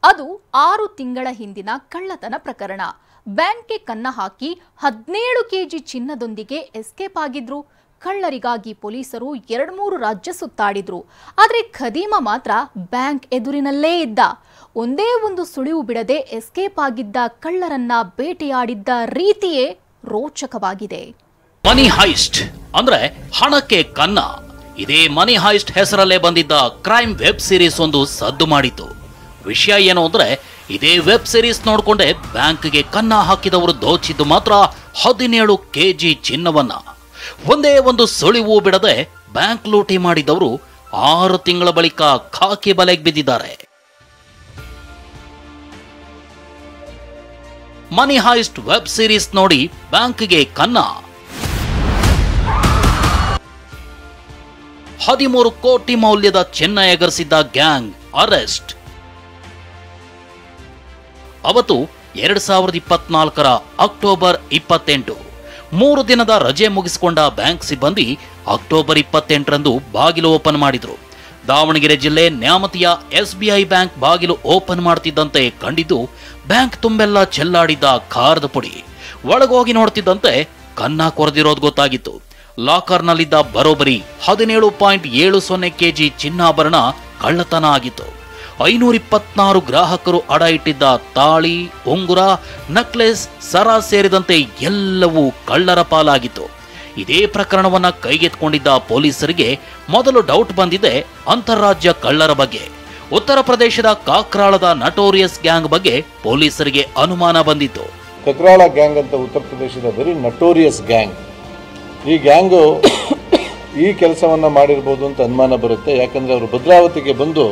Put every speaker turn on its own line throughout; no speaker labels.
ಅದು 6 ತಿಂಗಳ ಹಿಂದಿನ ಕಳ್ಳತನ ಪ್ರಕರಣ. ಬ್ಯಾಂಕ್ಗೆ ಕನ್ನ ಹಾಕಿ 17 ಕೆಜಿ ಚಿನ್ನದೊಂದಿಗೆ ಎಸ್ಕೇಪ್ ಆಗಿದ್ರು. ಕಳ್ಳರಿಗಾಗಿ ಪೊಲೀಸರು 2-3 ರಾಜ್ಯ ಸುತ್ತಾಡಿದ್ರು. ಆದರೆ ಖದೀಮ ಮಾತ್ರ ಬ್ಯಾಂಕ್ ಎದುರಿನಲ್ಲೇ ಇದ್ದ. ಒಂದೇ ಒಂದು ಸುಳಿವು ಬಿಡದೆ ಎಸ್ಕೇಪ್ ಆಗಿದ್ದ ಕಳ್ಳರನ್ನ ಬೇಟೆಯಾಡಿದ್ದ ರೀತಿಯೇ ರೋಚಕವಾಗಿದೆ.
ಮನಿ ಹೈಸ್ಟ್ ಅಂದ್ರೆ ಹಣಕ್ಕೆ ಕನ್ನ. ಇದೇ ಮನಿ ಹೈಸ್ಟ್ ಹೆಸರಲ್ಲೇ ಬಂದಿದ್ದ ಕ್ರೈಮ್ ವೆಬ್ ಸೀರೀಸ್ ಒಂದು ಸದ್ದು ಮಾಡಿತು. ವಿಷಯ ಏನು ಅಂದ್ರೆ, ಇದೇ ವೆಬ್ ಸೀರೀಸ್ ನೋಡ್ಕೊಂಡೆ ಬ್ಯಾಂಕ್ಗೆ ಕನ್ನ ಹಾಕಿದವರು ದೋಚಿದ್ದು ಮಾತ್ರ 17 ಕೆಜಿ ಚಿನ್ನವನ್ನ. ಒಂದೇ ಒಂದು ಸುಳಿವು ಬಿಡದೆ ಬ್ಯಾಂಕ್ ಲೂಟಿ ಮಾಡಿದವರು 6 ತಿಂಗಳ ಬಳಿಕ ಖಾಕಿ ಬಲೆಗೆ ಬಿದ್ದಿದ್ದಾರೆ. ಮನಿ ಹೈಸ್ಟ್ ವೆಬ್ ಸೀರೀಸ್ ನೋಡಿ ಬ್ಯಾಂಕ್ಗೆ ಕನ್ನ. 13 ಕೋಟಿ ಮೌಲ್ಯದ ಚಿನ್ನ ಎಗರಿಸಿದ್ದ ಗ್ಯಾಂಗ್ ಅರೆಸ್ಟ್. ಅವತ್ತು 2024 ಅಕ್ಟೋಬರ್ 28. 3 ದಿನದ ರಜೆ ಮುಗಿಸಿಕೊಂಡ ಬ್ಯಾಂಕ್ ಸಿಬ್ಬಂದಿ ಅಕ್ಟೋಬರ್ 28ರಂದು ಬಾಗಿಲು ಓಪನ್ ಮಾಡಿದ್ರು. ದಾವಣಗೆರೆ ಜಿಲ್ಲೆ ನ್ಯಾಮತಿಯ SBI ಬ್ಯಾಂಕ್ ಬಾಗಿಲು ಓಪನ್ ಮಾಡ್ತಿದ್ದಂತೆ ಕಂಡಿದ್ದು ಬ್ಯಾಂಕ್ ತುಂಬೆಲ್ಲ ಚೆಲ್ಲಾಡಿದ್ದ ಖಾರದ ಪುಡಿ. ಒಳಗೋಗಿ ನೋಡ್ತಿದ್ದಂತೆ ಕನ್ನ ಕೊರೆದಿರೋದು ಗೊತ್ತಾಗಿತ್ತು. ಲಾಕರ್ನಲ್ಲಿದ್ದ ಬರೋಬರಿ 17.70 ಕೆಜಿ ಚಿನ್ನಾಭರಣ ಕಳ್ಳತನ ಆಗಿತ್ತು. 526 ಗ್ರಾಹಕರು ಅಡ ಇಟ್ಟಿದ್ದ ತಾಳಿ, ಉಂಗುರ, ನಕ್ಲೆಸ್, ಸರ ಸೇರಿದಂತೆ ಎಲ್ಲವೂ ಕಳ್ಳರ ಪಾಲಾಗಿತ್ತು. ಇದೇ ಪ್ರಕರಣವನ್ನ ಕೈಗೆತ್ತಿಕೊಂಡಿದ್ದ ಪೊಲೀಸರಿಗೆ ಮೊದಲು ಡೌಟ್ ಬಂದಿದೆ ಅಂತಾರಾಜ್ಯ ಕಳ್ಳರ ಬಗ್ಗೆ. ಉತ್ತರ ಪ್ರದೇಶದ ಕಾಕ್ರಾಳದ ನಟೋರಿಯಸ್ ಗ್ಯಾಂಗ್ ಬಗ್ಗೆ ಪೊಲೀಸರಿಗೆ ಅನುಮಾನ ಬಂದಿತ್ತು.
ಕಾಕ್ರಾಳ ಗ್ಯಾಂಗ್ ಅಂತ ಉತ್ತರ ಪ್ರದೇಶದ ವೆರಿ ನಟೋರಿಯಸ್ ಗ್ಯಾಂಗ್. ಈ ಗ್ಯಾಂಗು ಈ ಕೆಲಸವನ್ನ ಮಾಡಿರ್ಬೋದು ಅಂತ ಅನುಮಾನ ಬರುತ್ತೆ. ಯಾಕಂದ್ರೆ ಅವರು ಭದ್ರಾವತಿಗೆ ಬಂದು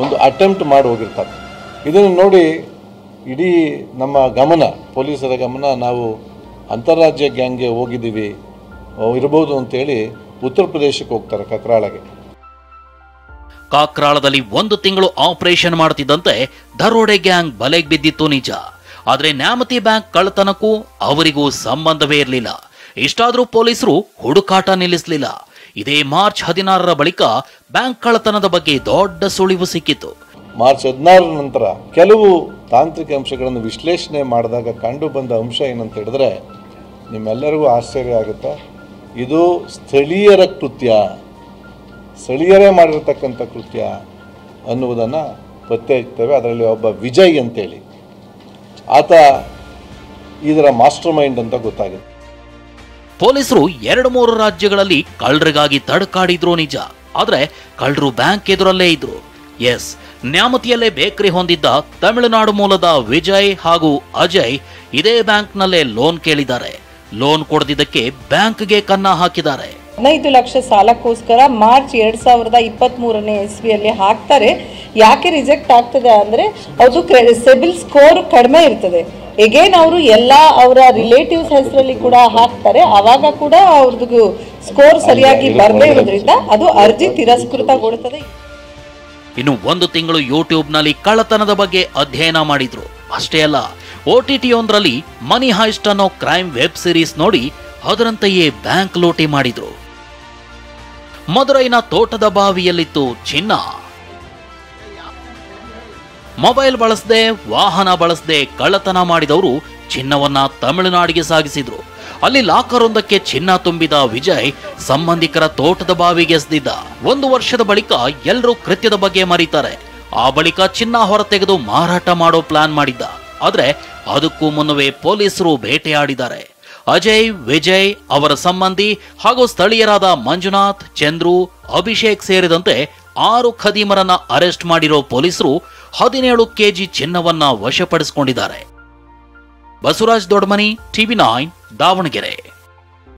ಒಂದು ಅಟೆಂಪ್ಟ್ ಮಾಡಿ ಹೋಗಿರ್ತಾರೆ. ಇದನ್ನು ನೋಡಿ ಇಡೀ ನಮ್ಮ ಗಮನ, ಪೊಲೀಸರ ಗಮನ, ನಾವು ಅಂತಾರಾಜ್ಯ ಗ್ಯಾಂಗ್ಗೆ ಹೋಗಿದ್ದೀವಿ ಇರ್ಬೋದು ಅಂತೇಳಿ ಉತ್ತರ ಪ್ರದೇಶಕ್ಕೆ ಹೋಗ್ತಾರೆ, ಕಾಕ್ರಾಳಗೆ.
ಕಾಕ್ರಾಳದಲ್ಲಿ 1 ತಿಂಗಳು ಆಪರೇಷನ್ ಮಾಡ್ತಿದ್ದಂತೆ ದರೋಡೆ ಗ್ಯಾಂಗ್ ಬಲೆಗೆ ಬಿದ್ದಿತ್ತು ನಿಜ. ಆದ್ರೆ ನ್ಯಾಮತಿ ಬ್ಯಾಂಕ್ ಕಳ್ಳತನಕ್ಕೂ ಅವರಿಗೂ ಸಂಬಂಧವೇ ಇರಲಿಲ್ಲ. ಇಷ್ಟಾದ್ರೂ ಪೊಲೀಸರು ಹುಡುಕಾಟ ನಿಲ್ಲಿಸಲಿಲ್ಲ. ಇದೇ ಮಾರ್ಚ್ 16ರ ಬಳಿಕ ಬ್ಯಾಂಕ್ ಕಳ್ಳತನದ ಬಗ್ಗೆ ದೊಡ್ಡ ಸುಳಿವು ಸಿಕ್ಕಿತು.
ಮಾರ್ಚ್ 16 ನಂತರ ಕೆಲವು ತಾಂತ್ರಿಕ ಅಂಶಗಳನ್ನು ವಿಶ್ಲೇಷಣೆ ಮಾಡಿದಾಗ ಕಂಡು ಬಂದ ಅಂಶ ಏನಂತ ಹೇಳಿದ್ರೆ ನಿಮ್ಮೆಲ್ಲರಿಗೂ ಆಶ್ಚರ್ಯ ಆಗುತ್ತೆ. ಇದು ಸ್ಥಳೀಯರ ಕೃತ್ಯ, ಸ್ಥಳೀಯರೇ ಮಾಡಿರ್ತಕ್ಕಂಥ ಕೃತ್ಯ ಅನ್ನುವುದನ್ನು ಪತ್ತೆ ಹಚ್ತೇವೆ. ಅದರಲ್ಲಿ ಒಬ್ಬ ವಿಜಯ್ ಅಂತೇಳಿ ಆತ ಇದರ ಮಾಸ್ಟರ್ ಮೈಂಡ್ ಅಂತ ಗೊತ್ತಾಗುತ್ತೆ.
ಪೊಲೀಸರು 2-3 ರಾಜ್ಯಗಳಲ್ಲಿ ಕಳ್ಳರಿಗಾಗಿ ತಡಕಾಡಿದ್ರು ನಿಜ. ಆದ್ರೆ ಕಳ್ಳರು ಬ್ಯಾಂಕ್ ಎದುರಲ್ಲೇ ಇದ್ರು. ಎಸ್, ನ್ಯಾಮತಿಯಲ್ಲೇ ಬೇಕರಿ ಹೊಂದಿದ್ದ ತಮಿಳುನಾಡು ಮೂಲದ ವಿಜಯ್ ಹಾಗೂ ಅಜಯ್ ಇದೇ ಬ್ಯಾಂಕ್ನಲ್ಲೇ ಲೋನ್ ಕೇಳಿದ್ದಾರೆ. ಲೋನ್ ಕೊಡದಿದ್ದಕ್ಕೆ ಬ್ಯಾಂಕ್ಗೆ ಕನ್ನ ಹಾಕಿದ್ದಾರೆ.
15 ಲಕ್ಷ ಸಾಲಕ್ಕೋಸ್ಕರ ಮಾರ್ಚ್ 2023ನೇ ಇಸ್ವಿಯಲ್ಲಿ ಹಾಕ್ತಾರೆ. ಯಾಕೆ ರಿಜೆಕ್ಟ್ ಆಗ್ತದೆ ಅಂದ್ರೆ ಅದು ಸಿಬಿಲ್ ಸ್ಕೋರ್ ಕಡಿಮೆ ಇರ್ತದೆ. ಎಗೇನ್ ಅವರು ಎಲ್ಲ ಅವರ ರಿಲೇಟಿವ್ಸ್ ಹೆಸರಲ್ಲಿ ಕೂಡ ಹಾಕ್ತಾರೆ. ಆವಾಗ ಕೂಡ ಅವ್ರದ್ದು ಸ್ಕೋರ್ ಸರಿಯಾಗಿ ಬರದೇ ಇರೋದ್ರಿಂದ ಅದು ಅರ್ಜಿ ತಿರಸ್ಕೃತಗೊಳ್ಳುತ್ತದೆ.
ಇನ್ನು 1 ತಿಂಗಳು ಯೂಟ್ಯೂಬ್ನಲ್ಲಿ ಕಳ್ಳತನದ ಬಗ್ಗೆ ಅಧ್ಯಯನ ಮಾಡಿದ್ರು. ಅಷ್ಟೇ ಅಲ್ಲ, OTT ಒಂದರಲ್ಲಿ ಮನಿ ಹೈಸ್ಟ್ ಅನ್ನೋ ಕ್ರೈಮ್ ವೆಬ್ ಸೀರೀಸ್ ನೋಡಿ ಅದರಂತೆಯೇ ಬ್ಯಾಂಕ್ ಲೂಟಿ ಮಾಡಿದ್ರು. ಮದುರೈನ ತೋಟದ ಬಾವಿಯಲ್ಲಿತ್ತು ಚಿನ್ನ. ಮೊಬೈಲ್ ಬಳಸದೆ, ವಾಹನ ಬಳಸದೆ ಕಳ್ಳತನ ಮಾಡಿದವರು ಚಿನ್ನವನ್ನ ತಮಿಳುನಾಡಿಗೆ ಸಾಗಿಸಿದ್ರು. ಅಲ್ಲಿ ಲಾಕರ್ ಒಂದಕ್ಕೆ ಚಿನ್ನ ತುಂಬಿದ ವಿಜಯ್ ಸಂಬಂಧಿಕರ ತೋಟದ ಬಾವಿಗೆ ಎಸೆದಿದ್ದ. 1 ವರ್ಷದ ಬಳಿಕ ಎಲ್ಲರೂ ಕೃತ್ಯದ ಬಗ್ಗೆ ಮರೀತಾರೆ. ಆ ಬಳಿಕ ಚಿನ್ನ ಹೊರತೆಗೆದು ಮಾರಾಟ ಮಾಡೋ ಪ್ಲಾನ್ ಮಾಡಿದ್ದ. ಆದ್ರೆ ಅದಕ್ಕೂ ಮುನ್ನವೇ ಪೊಲೀಸರು ಬೇಟೆಯಾಡಿದ್ದಾರೆ. ಅಜಯ್, ವಿಜಯ್, ಅವರ ಸಂಬಂಧಿ ಹಾಗೂ ಸ್ಥಳೀಯರಾದ ಮಂಜುನಾಥ್, ಚಂದ್ರು, ಅಭಿಷೇಕ್ ಸೇರಿದಂತೆ 6 ಖದೀಮರನ್ನ ಅರೆಸ್ಟ್ ಮಾಡಿರೋ ಪೊಲೀಸರು 17 ಕೆಜಿ ಚಿನ್ನವನ್ನ ವಶಪಡಿಸಿಕೊಂಡಿದ್ದಾರೆ. ಬಸವರಾಜ್ ದೊಡ್ಡಮನಿ, TV9, ದಾವಣಗೆರೆ.